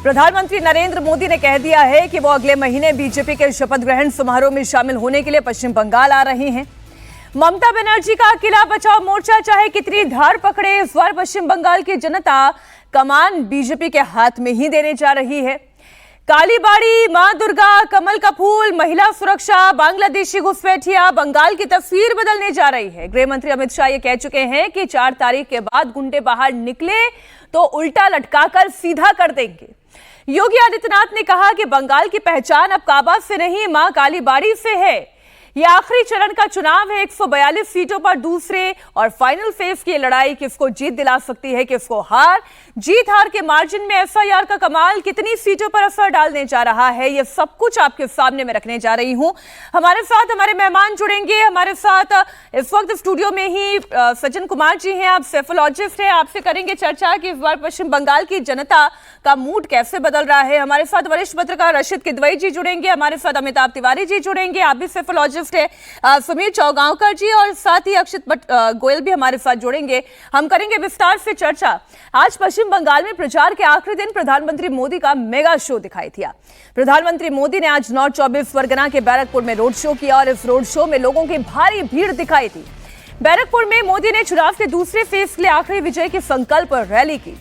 प्रधानमंत्री नरेंद्र मोदी ने कह दिया है कि वो अगले महीने बीजेपी के शपथ ग्रहण समारोह में शामिल होने के लिए पश्चिम बंगाल आ रही हैं। ममता बनर्जी का अकेला बचाव मोर्चा चाहे कितनी धार पकड़े, इस बार पश्चिम बंगाल की जनता कमान बीजेपी के हाथ में ही देने जा रही है। कालीबाड़ी, मां दुर्गा, कमल का फूल, महिला सुरक्षा, बांग्लादेशी घुसपैठिया, बंगाल की तस्वीर बदलने जा रही है। गृह मंत्री अमित शाह ये कह चुके हैं कि 4 तारीख के बाद गुंडे बाहर निकले तो उल्टा लटकाकर सीधा कर देंगे। योगी आदित्यनाथ ने कहा कि बंगाल की पहचान अब काबा से नहीं, मां कालीबाड़ी से है। यह आखिरी चरण का चुनाव है। 142 सीटों पर दूसरे और फाइनल फेज की लड़ाई किसको जीत दिला सकती है, किसको हार। जीत हार के मार्जिन में एफआईआर का कमाल कितनी सीटों पर असर डालने जा रहा है, यह सब कुछ आपके सामने में रखने जा रही हूं। हमारे साथ हमारे मेहमान जुड़ेंगे। हमारे साथ इस वक्त स्टूडियो में ही सज्जन कुमार जी हैं, आप सेफोलॉजिस्ट हैं। आपसे करेंगे चर्चा कि इस बार पश्चिम बंगाल की जनता का मूड कैसे बदल रहा है। हमारे साथ वरिष्ठ पत्रकार रशीद किदवई जी जुड़ेंगे। हमारे साथ अमिताभ तिवारी जी जुड़ेंगे, आप भी सेफोलॉजिस्ट है। सुमीर चौगांवकर जी और साथ ही अक्षित गोयल भी हमारे साथ जुड़ेंगे। हम करेंगे विस्तार से चर्चा। आज पश्चिम बंगाल में प्रचार के आखिरी दिन प्रधानमंत्री मोदी का मेगा शो दिखाई दिया। प्रधानमंत्री मोदी ने आज नॉर्थ 24 परगना के बैरकपुर में रोड शो किया और इस रोड शो में लोगों की भारी भीड़ दिखाई दी। बैरकपुर में मोदी ने चुनाव के दूसरे फेज के लिए आखिरी विजय के संकल्प पर रैली की।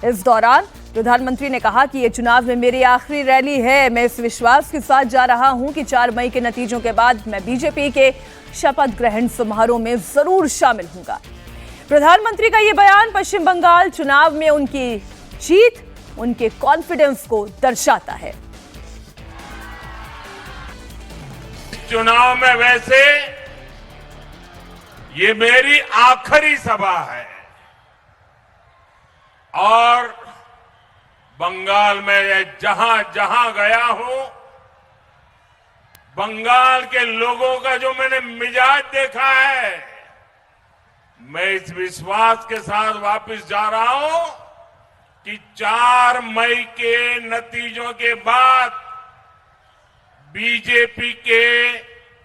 इस दौरान प्रधानमंत्री ने कहा कि ये चुनाव में मेरी आखिरी रैली है। मैं इस विश्वास के साथ जा रहा हूं कि 4 मई के नतीजों के बाद मैं बीजेपी के शपथ ग्रहण समारोह में जरूर शामिल हूंगा। प्रधानमंत्री का ये बयान पश्चिम बंगाल चुनाव में उनकी जीत, उनके कॉन्फिडेंस को दर्शाता है। चुनाव में वैसे ये मेरी आखिरी सभा है और बंगाल में जहां जहां गया हूं, बंगाल के लोगों का जो मैंने मिजाज देखा है, मैं इस विश्वास के साथ वापस जा रहा हूं कि 4 मई के नतीजों के बाद बीजेपी के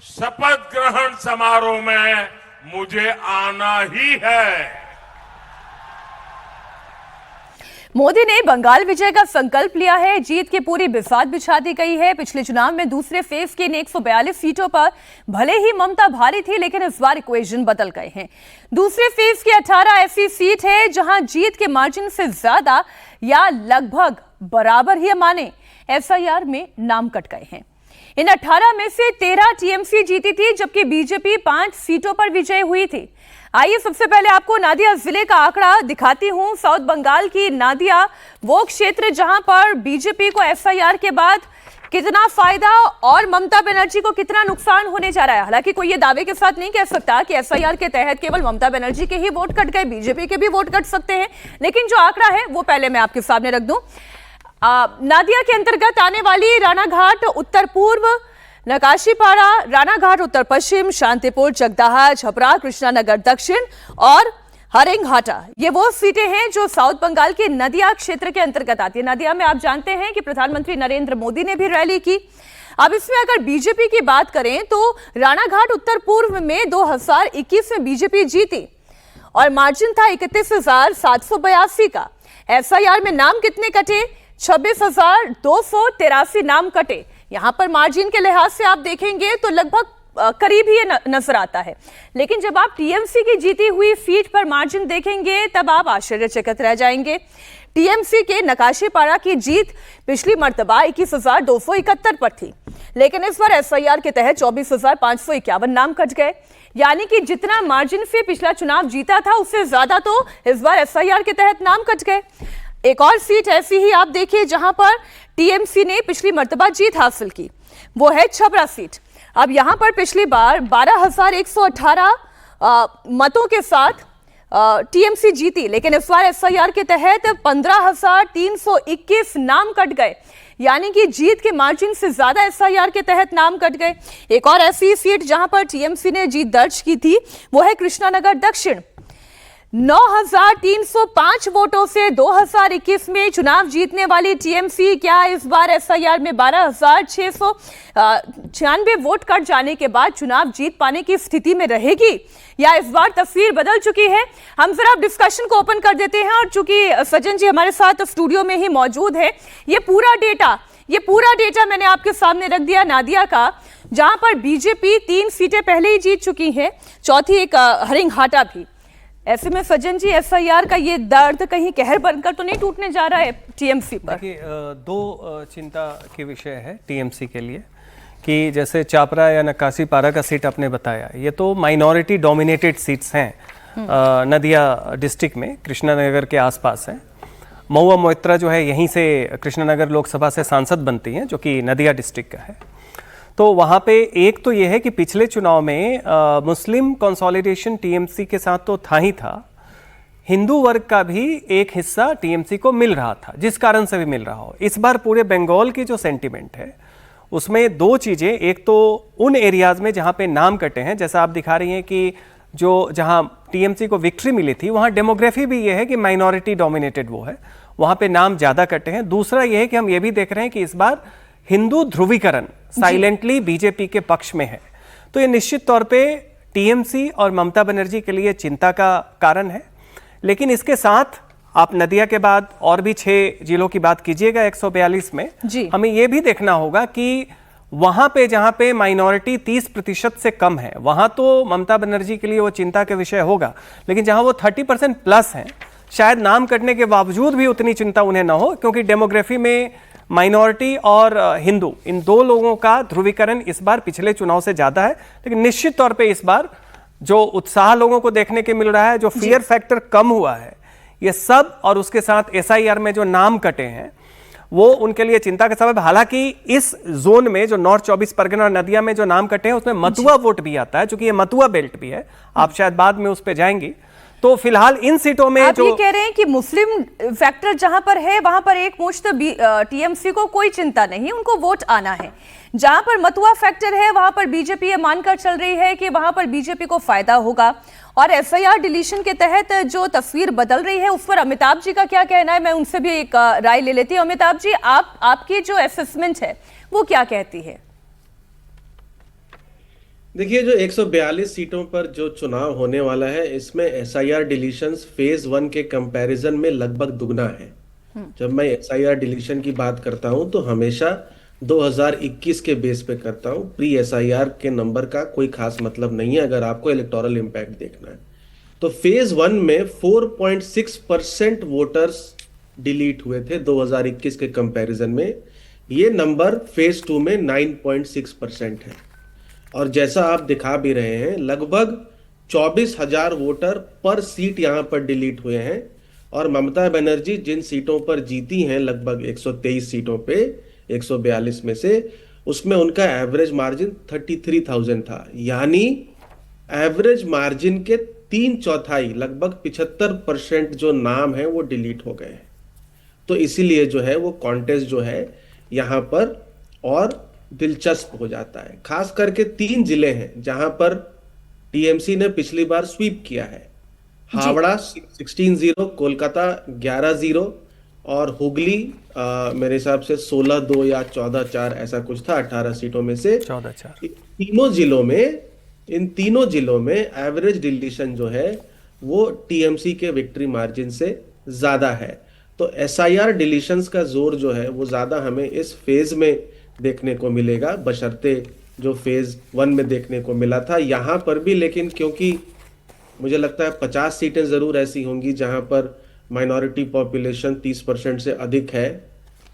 शपथ ग्रहण समारोह में मुझे आना ही है। मोदी ने बंगाल विजय का संकल्प लिया है। जीत की पूरी बिसात बिछा दी गई है। पिछले चुनाव में दूसरे फेज के 142 सीटों पर भले ही ममता भारी थी, लेकिन इस बार इक्वेशन बदल गए हैं। दूसरे फेज की 18 ऐसी सीट है जहां जीत के मार्जिन से ज्यादा या लगभग बराबर ही माने एफआईआर में नाम कट गए हैं। इन 18 में से 13 टीएमसी जीती थी, जबकि बीजेपी 5 सीटों पर विजय हुई थी। आइए सबसे पहले आपको नादिया जिले का आंकड़ा दिखाती हूं। साउथ बंगाल की नादिया वो क्षेत्र जहां पर बीजेपी को एफआईआर के बाद कितना फायदा और ममता बनर्जी को कितना नुकसान होने जा रहा है। हालांकि कोई ये दावे के साथ नहीं कह सकता कि एफआईआर के तहत केवल ममता बनर्जी के ही वोट कट गए, बीजेपी के भी वोट कट सकते हैं, लेकिन जो आंकड़ा है वो पहले मैं आपके सामने रख दूं। नादिया के अंतर्गत आने वाली रानाघाट उत्तर पूर्व, नकाशीपाड़ा, रानाघाट उत्तर पश्चिम, शांतिपुर, जगदाहा, छपरा, कृष्णानगर दक्षिण और हरिंगहाटा, ये वो सीटें हैं जो साउथ बंगाल के नदिया क्षेत्र के अंतर्गत आती है। नदिया में आप जानते हैं कि प्रधानमंत्री नरेंद्र मोदी ने भी रैली की। अब इसमें अगर बीजेपी की बात करें तो रानाघाट उत्तर पूर्व में 2021 में बीजेपी जीती और मार्जिन था 31,782 का। एफआईआर में नाम कितने कटे? 26,283 नाम कटे। यहां पर मार्जिन के लिहाज से आप देखेंगे तो लगभग करीब ही नजर आता है, लेकिन जब आप टीएमसी की जीती हुई सीट पर मार्जिन देखेंगे तब आप आश्चर्यचकित रह जाएंगे। टीएमसी के नकाशीपाड़ा की जीत पिछली मर्तबा 21,271 पर थी, लेकिन इस बार एफआईआर के तहत 24,551 नाम कट गए। यानी कि जितना मार्जिन से पिछला चुनाव जीता था उससे ज्यादा तो इस बार एफआईआर के तहत नाम कट गए। एक और सीट ऐसी ही आप देखिए जहां पर टीएमसी ने पिछली मर्तबा जीत हासिल की, वो है छपरा सीट। अब यहां पर पिछली बार 12,118 मतों के साथ टीएमसी जीती, लेकिन इस बार एफआईआर के तहत 15,321 नाम कट गए। यानी कि जीत के मार्जिन से ज्यादा एफआईआर के तहत नाम कट गए। एक और ऐसी सीट जहां पर टीएमसी ने जीत दर्ज की थी वो है कृष्णानगर दक्षिण। 9,305 वोटों से 2021 में चुनाव जीतने वाली टीएमसी क्या इस बार एसआईआर में 12,696 वोट कट जाने के बाद चुनाव जीत पाने की स्थिति में रहेगी, या इस बार तस्वीर बदल चुकी है? हम जरा डिस्कशन को ओपन कर देते हैं, और चूंकि सज्जन जी हमारे साथ स्टूडियो में ही मौजूद है, ये पूरा डेटा मैंने आपके सामने रख दिया नादिया का, जहां पर बीजेपी 3 सीटें पहले ही जीत चुकी है, चौथी एक हरिंगहाटा भी। ऐसे में सज्जन जी, एसआईआर का ये दर्द कहीं कहर बनकर तो नहीं टूटने जा रहा है टीएमसी पर? देखिए, दो चिंता के विषय है टीएमसी के लिए कि जैसे चापरा या नक्काशी पारा का सीट आपने बताया, ये तो माइनॉरिटी डोमिनेटेड सीट्स हैं नदिया डिस्ट्रिक्ट में, कृष्णानगर के आसपास हैं। महुआ मोइत्रा जो है यहीं से कृष्णानगर लोकसभा से सांसद बनती हैं, जो कि नदिया डिस्ट्रिक्ट का है। तो वहाँ पे एक तो ये है कि पिछले चुनाव में मुस्लिम कंसोलिडेशन टीएमसी के साथ तो था ही था, हिंदू वर्ग का भी एक हिस्सा टीएमसी को मिल रहा था, जिस कारण से भी मिल रहा हो। इस बार पूरे बंगाल की जो सेंटिमेंट है उसमें दो चीज़ें, एक तो उन एरियाज़ में जहाँ पे नाम कटे हैं, जैसा आप दिखा रही हैं कि जो जहाँ टीएमसी को विक्ट्री मिली थी वहाँ डेमोग्राफी भी ये है कि माइनॉरिटी डोमिनेटेड वो है, वहाँ पे नाम ज़्यादा कटे हैं। दूसरा ये है कि हम ये भी देख रहे हैं कि इस बार हिंदू ध्रुवीकरण साइलेंटली बीजेपी के पक्ष में है। तो ये निश्चित तौर पे टीएमसी और ममता बनर्जी के लिए चिंता का कारण है। लेकिन इसके साथ आप नदिया के बाद और भी 6 जिलों की बात कीजिएगा 142 में, हमें ये भी देखना होगा कि वहां पे जहां पे माइनॉरिटी 30% से कम है, वहां तो ममता बनर्जी के लिए वो चिंता के विषय होगा। लेकिन जहां वो 30% प्लस हैं, शायद नाम कटने के बावजूद भी उतनी चिंता उन्हें ना हो, क्योंकि डेमोग्राफी में माइनॉरिटी और हिंदू, इन दो लोगों का ध्रुवीकरण इस बार पिछले चुनाव से ज्यादा है। लेकिन निश्चित तौर पे इस बार जो उत्साह लोगों को देखने के मिल रहा है, जो फियर फैक्टर कम हुआ है, ये सब, और उसके साथ एसआईआर में जो नाम कटे हैं वो उनके लिए चिंता का सबब। हालांकि इस जोन में जो नॉर्थ 24 परगना और नदिया में जो नाम कटे हैं उसमें मतुआ वोट भी आता है, क्योंकि ये मतुआ बेल्ट भी है, आप शायद बाद में उस पर जाएंगी। तो फिलहाल इन सीटों में आप ये कह रहे हैं कि मुस्लिम फैक्टर जहां पर है वहां पर एक मुश्त टीएमसी को कोई चिंता नहीं, उनको वोट आना है। जहां पर मतुआ फैक्टर है वहां पर बीजेपी ये मानकर चल रही है कि वहां पर बीजेपी को फायदा होगा। और एसआईआर डिलीशन के तहत जो तस्वीर बदल रही है उस पर अमिताभ जी का क्या कहना है, मैं उनसे भी एक राय ले लेती हूँ। अमिताभ जी, आपकी जो असेसमेंट है वो क्या कहती है? देखिए, जो 142 सीटों पर जो चुनाव होने वाला है, इसमें एसआईआर डिलीशंस फेज 1 के कंपैरिजन में लगभग दुगना है। जब मैं एसआईआर डिलीशन की बात करता हूं तो हमेशा 2021 के बेस पे करता हूं, प्री एसआईआर के नंबर का कोई खास मतलब नहीं है अगर आपको इलेक्टोरल इम्पैक्ट देखना है। तो फेज 1 में 4.6% वोटर्स डिलीट हुए थे 2021 के कंपैरिजन में। ये नंबर फेज 2 में 9.6% है। और जैसा आप दिखा भी रहे हैं, लगभग 24,000 वोटर पर सीट यहां पर डिलीट हुए हैं। और ममता बनर्जी जिन सीटों पर जीती हैं, लगभग 123 सीटों पे 142 में से, उसमें उनका एवरेज मार्जिन 33,000 था। यानी एवरेज मार्जिन के 3/4, लगभग 75% जो नाम है वो डिलीट हो गए हैं। तो इसीलिए जो है वो कॉन्टेस्ट जो है यहाँ पर और दिलचस्प हो जाता है। खास करके 3 जिले हैं जहां पर टीएमसी ने पिछली बार स्वीप किया है। हावड़ा 16-0, कोलकाता 11-0 और हुगली मेरे हिसाब से 16-2 या 14-4 ऐसा कुछ था 18 सीटों में से। 14-4 इन तीनों जिलों में एवरेज डिलीशन जो है वो टीएमसी के विक्ट्री मार्जिन से ज्यादा है। तो एसआईआर डिलीशंस का जोर जो है वो ज्यादा हमें इस फेज में देखने को मिलेगा, बशर्ते जो फेज 1 में देखने को मिला था यहां पर भी। लेकिन क्योंकि मुझे लगता है 50 सीटें जरूर ऐसी होंगी जहां पर माइनॉरिटी पॉपुलेशन 30% से अधिक है,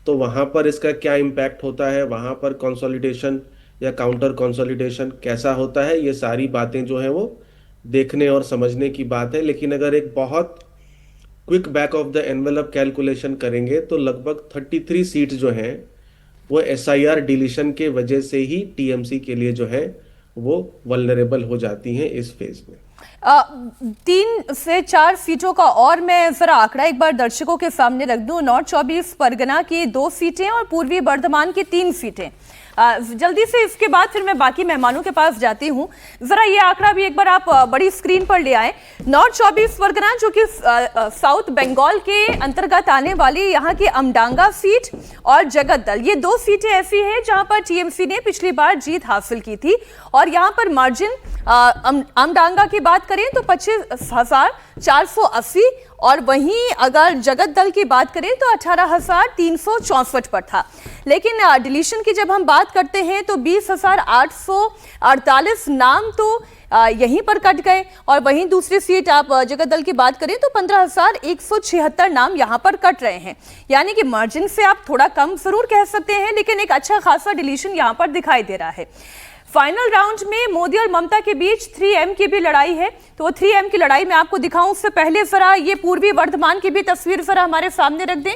तो वहां पर इसका क्या इम्पैक्ट होता है, वहां पर कंसोलिडेशन या काउंटर कंसोलिडेशन कैसा होता है, ये सारी बातें जो है वो देखने और समझने की बात है। लेकिन अगर एक बहुत quick back of the envelope calculation करेंगे तो लगभग 33 सीट जो हैं वो एसआईआर डिलीशन के वजह से ही टीएमसी के लिए जो है वो वल्नरेबल हो जाती हैं इस फेज में। 3 से 4 सीटों का और मैं जरा आंकड़ा एक बार दर्शकों के सामने रख दूं। नॉर्थ 24 परगना की 2 सीटें और पूर्वी बर्धमान की 3 सीटें। जल्दी से इसके बाद फिर मैं बाकी मेहमानों के पास जाती हूं। जरा ये आंकड़ा भी एक बार आप बड़ी स्क्रीन पर ले आए। नॉर्थ 24 परगना जो कि साउथ बंगाल के अंतर्गत आने वाली यहाँ की अमडांगा सीट और जगतदल, ये 2 सीटें ऐसी हैं जहां पर टीएमसी ने पिछली बार जीत हासिल की थी और यहाँ पर मार्जिन अमडांगा की बात करें तो 25,480 और वहीं अगर जगतदल की बात करें तो 18,364 पर था। लेकिन डिलीशन की जब हम बात करते हैं तो 20,848 नाम तो यहीं पर कट गए और वहीं दूसरी सीट आप जगतदल की बात करें तो 15,176 नाम यहां पर कट रहे हैं। यानी कि मार्जिन से आप थोड़ा कम जरूर कह सकते हैं, लेकिन एक अच्छा खासा डिलीशन यहां पर दिखाई दे रहा है। फाइनल राउंड में मोदी और ममता के बीच 3M की भी लड़ाई है, तो 3M की लड़ाई मैं आपको दिखाऊं उससे पहले जरा ये पूर्वी वर्धमान की भी तस्वीर जरा हमारे सामने रख दें।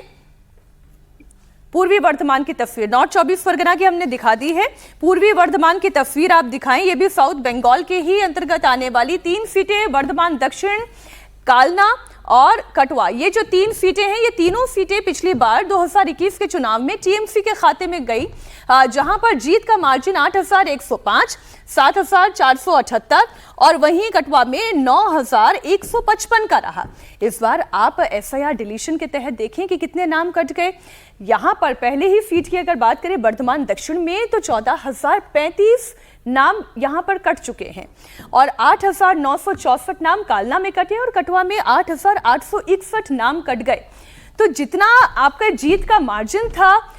पूर्वी वर्धमान की तस्वीर नॉर्थ 24 परगना की हमने दिखा दी है, पूर्वी वर्धमान की तस्वीर आप दिखाएं। ये भी साउथ बंगाल के ही अंतर्गत आने वाली 3 सीटें, वर्धमान दक्षिण, कालना और कटवा। ये जो 3 सीटें हैं, ये तीनों सीटें पिछली बार 2021 के चुनाव में टीएमसी के खाते में गई, जहां पर जीत का मार्जिन 8,105, 7,478 और वहीं कटवा में 9,155 का रहा। इस बार आप एसआईआर डिलीशन के तहत देखें कि कितने नाम कट गए। यहां पर पहले ही सीट की अगर बात करें वर्धमान दक्षिण में तो 14,035 नाम यहां पर कट चुके हैं और 8,964 नाम कालना में कटे और कटवा में 8,861 नाम कट गए। तो जितना आपका जीत का मार्जिन था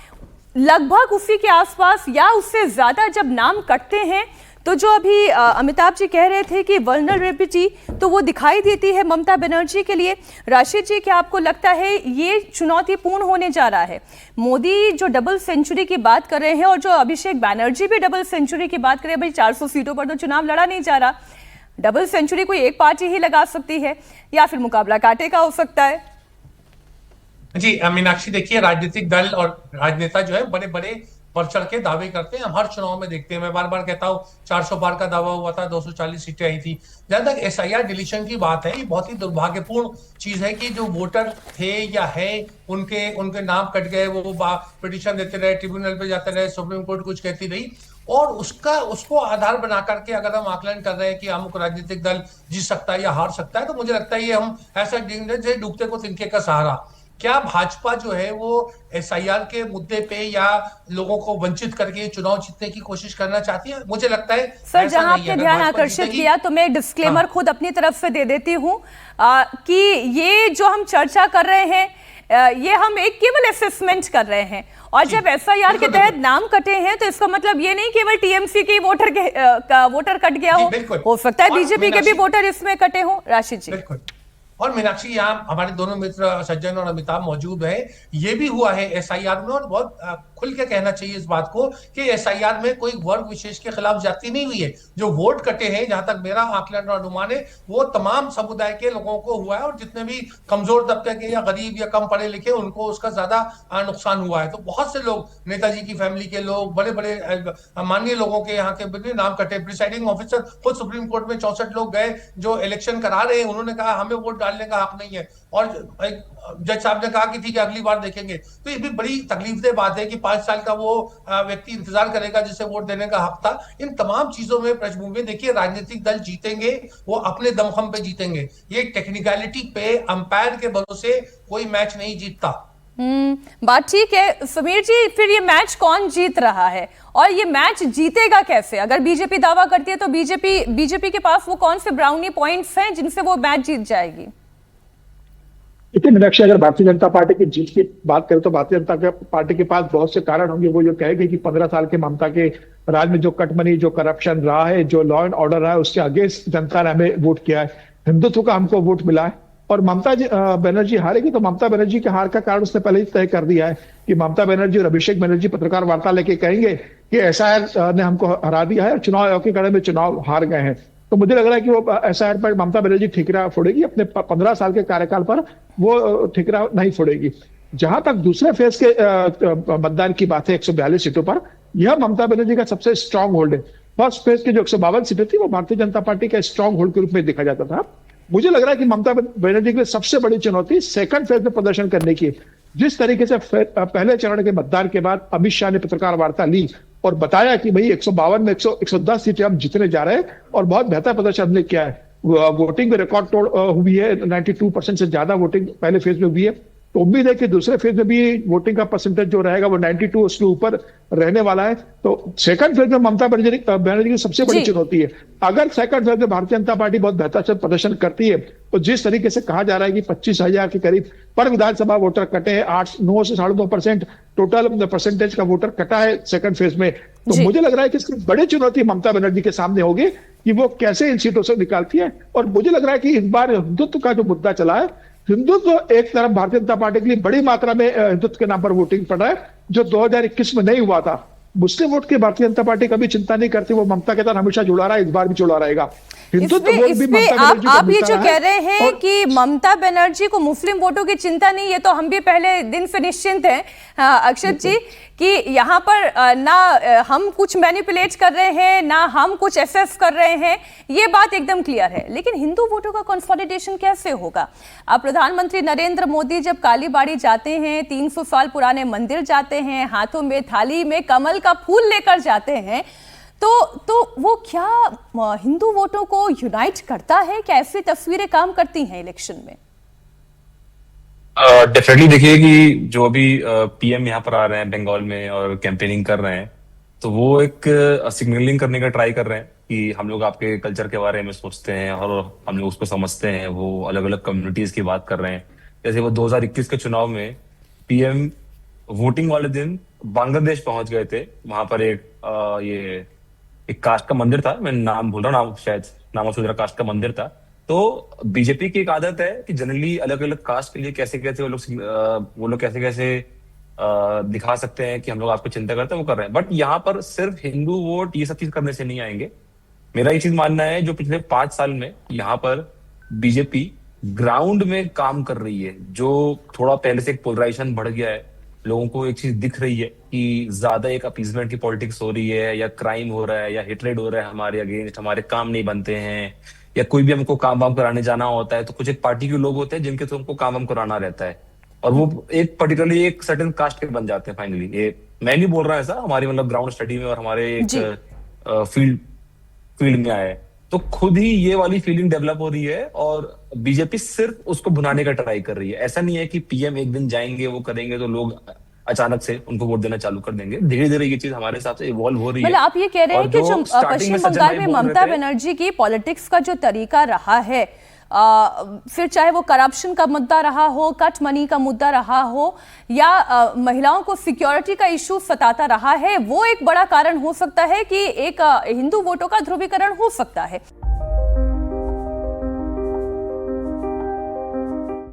लगभग उसी के आसपास या उससे ज्यादा जब नाम कटते हैं तो जो अभी अमिताभ जी कह रहे थे कि वल्नरेबिलिटी तो वो दिखाई देती है ममता बनर्जी के लिए। राशिद जी, क्या आपको लगता है ये चुनौतीपूर्ण होने जा रहा है? मोदी जो डबल सेंचुरी की बात कर रहे हैं और जो अभिषेक बैनर्जी भी डबल सेंचुरी की बात कर रहे हैं, भाई 400 सीटों पर तो चुनाव लड़ा नहीं जा रहा, डबल सेंचुरी कोई एक पार्टी ही लगा सकती है या फिर मुकाबला कांटे का हो सकता है? जी मीनाक्षी, देखिए राजनीतिक दल और राजनेता जो है बड़े बड़े बढ़ चढ़ के दावे करते हैं। हम हर चुनाव में देखते हैं, मैं बार बार कहता हूं 400 पार का दावा हुआ था, 240 सीटें आई थी। जहां तक एसआईआर डिलीशन की बात है, ये बहुत ही दुर्भाग्यपूर्ण चीज है कि जो वोटर थे या है उनके नाम कट गए, वो पिटीशन देते रहे, ट्रिब्यूनल पे जाते रहे, सुप्रीम कोर्ट कुछ कहती रही और उसको आधार बना करके अगर हम आकलन कर रहे हैं कि अमुक राजनीतिक दल जीत सकता है या हार सकता है, तो मुझे लगता है ये हम ऐसा डूबते को तिनके का सहारा। क्या भाजपा जो है वो एसआईआर के मुद्दे पे या लोगों को वंचित करके चुनाव जीतने की कोशिश करना चाहती है? मुझे लगता है सर, जहां आपने ध्यान आकर्षित किया तो मैं डिस्क्लेमर खुद अपनी तरफ से दे देती हूं कि ये जो हम चर्चा कर रहे हैं ये हम एक केवल असेसमेंट कर रहे हैं और जब एसआईआर के तहत नाम कटे हैं तो इसका मतलब ये नहीं केवल टीएमसी के वोटर कट गया हो सकता है बीजेपी के भी वोटर इसमें कटे हो। राशिद जी, और मीनाक्षी, यहाँ हमारे दोनों मित्र सज्जन और अमिताभ मौजूद है, ये भी हुआ है एसआईआर में और बहुत खुल के कहना चाहिए इस बात को कि एसआईआर में कोई वर्ग विशेष के खिलाफ ज्यादती नहीं हुई है। जो वोट कटे हैं, जहां तक मेरा आकलन और अनुमान है, वो तमाम समुदाय के लोगों को हुआ है और जितने भी कमजोर तबके के या गरीब या कम पढ़े लिखे उनको उसका ज्यादा नुकसान हुआ है। तो बहुत से लोग, नेताजी की फैमिली के लोग, बड़े बड़े माननीय लोगों के यहाँ के नाम कटे। प्रिसाइडिंग ऑफिसर खुद सुप्रीम कोर्ट में 64 लोग गए जो इलेक्शन करा रहे हैं, उन्होंने कहा हमें वोट डालने का हक नहीं है और जज साहब ने कहा कि ठीक है अगली बार देखेंगे। तो ये भी बड़ी तकलीफदेह बात है कि 5 साल का वो व्यक्ति इंतजार करेगा जिसे वोट देने का हक था। इन तमाम चीजों में पृष्ठभूमि देखिए, राजनीतिक दल जीतेंगे वो अपने दमखम पे जीतेंगे, ये टेक्निकलिटी पे अंपायर के भरोसे कोई मैच नहीं जीतता। बात ठीक है समीर जी, फिर ये मैच कौन जीत रहा है और ये मैच जीतेगा कैसे? अगर बीजेपी दावा करती है तो बीजेपी के पास वो कौन से ब्राउनी पॉइंट्स हैं जिनसे वो मैच जीत जाएगी? देखिए मीनाक्षी, अगर भारतीय जनता पार्टी की जीत की बात करें तो भारतीय जनता पार्टी के पास बहुत से कारण होंगे। वो जो कहेगी कि 15 साल के ममता के राज में जो कटमनी, जो करप्शन रहा है, जो लॉ एंड ऑर्डर रहा है, उसके अगेंस्ट जनता ने हमें वोट किया है, हिंदुत्व का हमको वोट मिला है और ममता बनर्जी हारेगी तो ममता बनर्जी के हार का कारण उसने पहले ही तय कर दिया है कि ममता बनर्जी और अभिषेक बनर्जी पत्रकार वार्ता लेके कहेंगे कि एसआईआर ने हमको हरा दिया है और चुनाव आयोग के कड़े में चुनाव हार गए हैं। तो मुझे लग रहा है कि वो एसआईआर पर ममता बनर्जी ठिकरा फोड़ेगी, अपने 15 साल के कार्यकाल पर वो ठिकरा नहीं फोड़ेगी। जहां तक दूसरे फेज के मतदान की बात है 142 सीटों पर, यह ममता बनर्जी का सबसे स्ट्रांग होल्ड है। फर्स्ट फेज की जो 152 सीटें थी वो भारतीय जनता पार्टी का स्ट्रांग होल्ड के रूप में देखा जाता था। मुझे लग रहा है कि ममता बनर्जी के लिए सबसे बड़ी चुनौती सेकंड फेज में प्रदर्शन करने की। जिस तरीके से पहले चरण के मतदान के बाद अमित शाह ने पत्रकार वार्ता ली और बताया कि भाई 152 में 110 सीटें हम जीतने जा रहे हैं और बहुत बेहतर प्रदर्शन हमने किया है, वोटिंग में रिकॉर्ड तोड़ हुई है, 92% से ज्यादा वोटिंग पहले फेज में हुई है। तो उम्मीद है कि दूसरे फेज में भी वोटिंग का परसेंटेज जो रहेगा वो 92 उसके ऊपर रहने वाला है। तो सेकंड फेज में ममता बनर्जी की सबसे बड़ी चुनौती है। अगर सेकंड फेज में भारतीय जनता पार्टी बहुत बेहतर से प्रदर्शन करती है तो जिस तरीके से कहा जा रहा है कि 25,000 के करीब पर विधानसभा वोटर कटे हैं, 9 से 9.5% टोटल परसेंटेज का वोटर कटा है सेकंड फेज में, तो मुझे लग रहा है कि इसकी बड़ी चुनौती ममता बनर्जी के सामने होगी कि वो कैसे इन सीटों से निकालती है। और मुझे लग रहा है कि इस बार हिंदुत्व का जो मुद्दा चला है, हिंदुत्व एक तरफ भारतीय जनता पार्टी के लिए बड़ी मात्रा में हिंदुत्व के नाम पर वोटिंग पड़ा है जो 2021 में नहीं हुआ था। मुस्लिम वोट की भारतीय जनता पार्टी कभी चिंता नहीं करती, वो ममता के साथ हमेशा जुड़ा रहा है, इस बार भी जुड़ा रहेगा। आप ये जो कह रहे हैं कि ममता बनर्जी को मुस्लिम वोटों की चिंता नहीं, ये तो हम भी पहले दिन से निश्चिंत हैं अक्षत जी कि यहाँ पर ना हम कुछ मैनिपुलेट कर रहे हैं ना हम कुछ एफएफ कर रहे हैं, ये बात एकदम क्लियर है। लेकिन हिंदू वोटों का कंसोलिडेशन कैसे होगा? अब प्रधानमंत्री नरेंद्र मोदी जब कालीबाड़ी जाते हैं, 300 साल पुराने मंदिर जाते हैं, हाथों में थाली में कमल का फूल लेकर जाते हैं, तो वो क्या हिंदू वोटों को यूनाइट करता है? क्या ऐसी तस्वीरें काम करती हैं इलेक्शन में? डेफिनेटली देखिए कि जो अभी पीएम यहाँ पर आ रहे हैं बंगाल में और कैंपेनिंग कर रहे हैं, तो वो एक सिग्नलिंग करने का ट्राई कर रहे हैं कि हम लोग आपके कल्चर के बारे में सोचते हैं और हम लोग उसको समझते हैं। वो अलग अलग कम्युनिटीज की बात कर रहे हैं। जैसे वो 2021 के चुनाव में पीएम वोटिंग वाले दिन बांग्लादेश पहुंच गए थे। वहां पर एक कास्ट का मंदिर था, मैं नाम भूल रहा हूँ, शायद नामाशूद्रा कास्ट का मंदिर था। तो बीजेपी की एक आदत है कि जनरली अलग अलग कास्ट के लिए कैसे कैसे वो लोग कैसे कैसे दिखा सकते हैं कि हम लोग आपको चिंता करते हैं, वो कर रहे हैं। बट यहाँ पर सिर्फ हिंदू वोट ये सब चीज करने से नहीं आएंगे। मेरा ये चीज मानना है, जो पिछले 5 साल में यहाँ पर बीजेपी ग्राउंड में काम कर रही है, जो थोड़ा पहले से एक पोलराइजेशन बढ़ गया है, लोगों को एक चीज दिख रही है कि ज्यादा एक अपीजमेंट की पॉलिटिक्स हो रही है, या क्राइम हो रहा है, या हेट्रेड हो रहा है हमारे अगेंस्ट, हमारे काम नहीं बनते हैं, या कोई भी हमको काम वाम कराने जाना होता है तो कुछ एक पार्टी के लोग होते हैं जिनके तो हमको काम वाम कराना रहता है, और वो एक पर्टिकुलरली एक सर्टेन कास्ट के बन जाते हैं फाइनली। ये मैं नहीं बोल रहा ऐसा, हमारी मतलब ग्राउंड स्टडी में और हमारे एक फील्ड में आया है, तो खुद ही ये वाली फीलिंग डेवलप हो रही है और बीजेपी सिर्फ उसको भुनाने का ट्राई कर रही है। ऐसा नहीं है कि पीएम एक दिन जाएंगे वो करेंगे तो लोग अचानक से उनको वोट देना चालू कर देंगे। धीरे धीरे ये चीज हमारे हिसाब से इवॉल्व हो रही है। मतलब आप ये कह रहे हैं कि जो पश्चिम बंगाल में ममता बनर्जी की पॉलिटिक्स का जो तरीका रहा है, फिर चाहे वो करप्शन का मुद्दा रहा हो, कट मनी का मुद्दा रहा हो, या महिलाओं को सिक्योरिटी का इशू सताता रहा है, वो एक बड़ा कारण हो सकता है कि एक हिंदू वोटों का ध्रुवीकरण हो सकता है।